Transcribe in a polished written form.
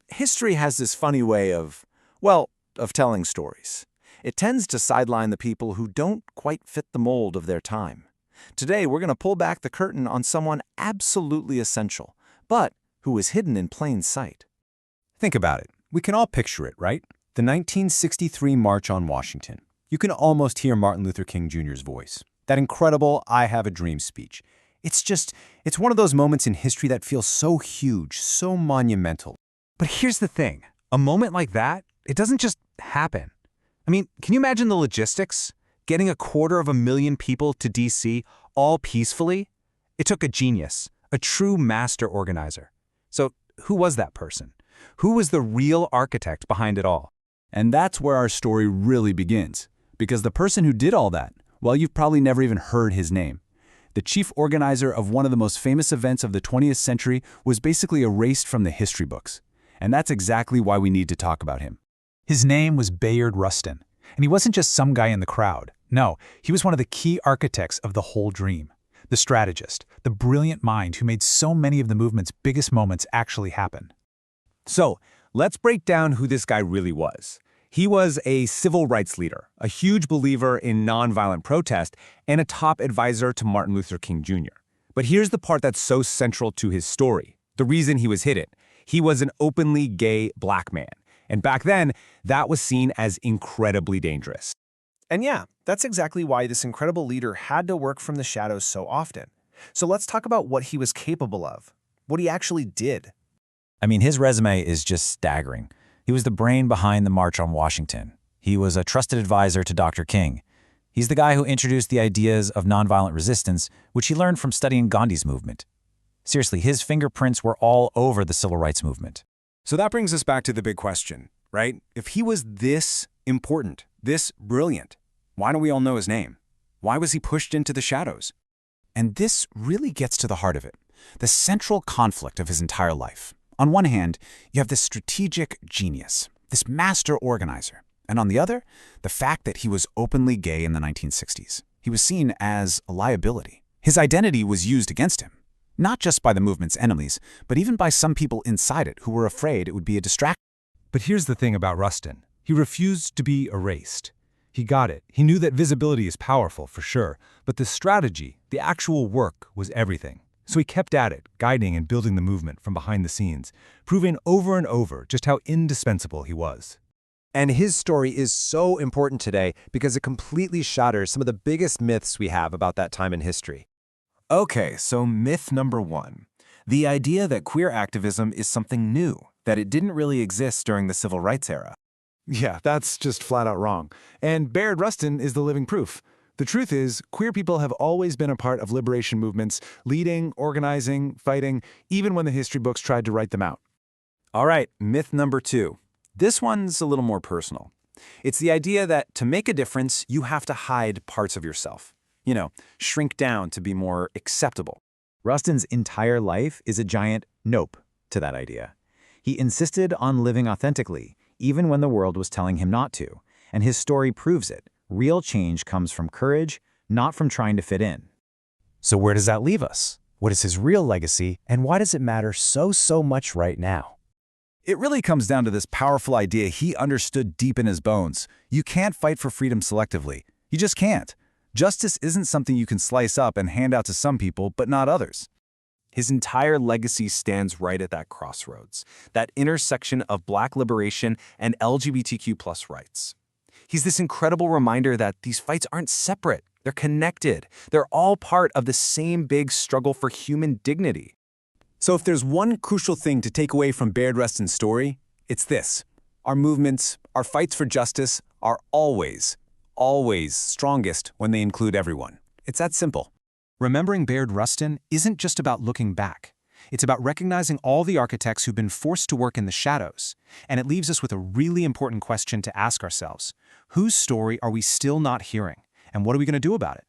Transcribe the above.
History has this funny way of telling stories. It tends to sideline the people who don't quite fit the mold of their time. Today, we're going to pull back the curtain on someone absolutely essential, but who was hidden in plain sight. Think about it. We can all picture it, right? The 1963 March on Washington. You can almost hear Martin Luther King Jr.'s voice. That incredible "I have a dream" speech. It's one of those moments in history that feels so huge, so monumental. But here's the thing. A moment like that, it doesn't just happen. I mean, can you imagine the logistics? Getting 250,000 people to D.C. all peacefully? It took a genius, a true master organizer. So who was that person? Who was the real architect behind it all? And that's where our story really begins. Because the person who did all that, well, you've probably never even heard his name. The chief organizer of one of the most famous events of the 20th century was basically erased from the history books. And that's exactly why we need to talk about him. His name was Bayard Rustin, and he wasn't just some guy in the crowd. No, he was one of the key architects of the whole dream. The strategist, the brilliant mind who made so many of the movement's biggest moments actually happen. So, let's break down who this guy really was. He was a civil rights leader, a huge believer in nonviolent protest, and a top advisor to Martin Luther King Jr. But here's the part that's so central to his story, the reason he was hidden. He was an openly gay black man. And back then, that was seen as incredibly dangerous. And yeah, that's exactly why this incredible leader had to work from the shadows so often. So let's talk about what he was capable of, what he actually did. I mean, his resume is just staggering. He was the brain behind the March on Washington. He was a trusted advisor to Dr. King. He's the guy who introduced the ideas of nonviolent resistance, which he learned from studying Gandhi's movement. Seriously, his fingerprints were all over the civil rights movement. So that brings us back to the big question, right? If he was this important, this brilliant, why don't we all know his name? Why was he pushed into the shadows? And this really gets to the heart of it, the central conflict of his entire life. On one hand, you have this strategic genius, this master organizer. And on the other, the fact that he was openly gay in the 1960s. He was seen as a liability. His identity was used against him. Not just by the movement's enemies, but even by some people inside it who were afraid it would be a distraction. But here's the thing about Rustin. He refused to be erased. He got it. He knew that visibility is powerful, for sure, but the strategy, the actual work, was everything. So he kept at it, guiding and building the movement from behind the scenes, proving over and over just how indispensable he was. And his story is so important today because it completely shatters some of the biggest myths we have about that time in history. Okay, so myth number 1. The idea that queer activism is something new, that it didn't really exist during the civil rights era. Yeah, that's just flat out wrong. And Bayard Rustin is the living proof. The truth is, queer people have always been a part of liberation movements, leading, organizing, fighting, even when the history books tried to write them out. All right, myth number 2. This one's a little more personal. It's the idea that to make a difference, you have to hide parts of yourself. Shrink down to be more acceptable. Rustin's entire life is a giant nope to that idea. He insisted on living authentically, even when the world was telling him not to, and his story proves it. Real change comes from courage, not from trying to fit in. So where does that leave us? What is his real legacy, and why does it matter so much right now? It really comes down to this powerful idea he understood deep in his bones. You can't fight for freedom selectively. You just can't. Justice isn't something you can slice up and hand out to some people, but not others. His entire legacy stands right at that crossroads, that intersection of Black liberation and LGBTQ+ rights. He's this incredible reminder that these fights aren't separate. They're connected. They're all part of the same big struggle for human dignity. So if there's one crucial thing to take away from Bayard Rustin's story, it's this. Our movements, our fights for justice are always strongest when they include everyone. It's that simple. Remembering Bayard Rustin isn't just about looking back. It's about recognizing all the architects who've been forced to work in the shadows. And it leaves us with a really important question to ask ourselves. Whose story are we still not hearing? And what are we going to do about it?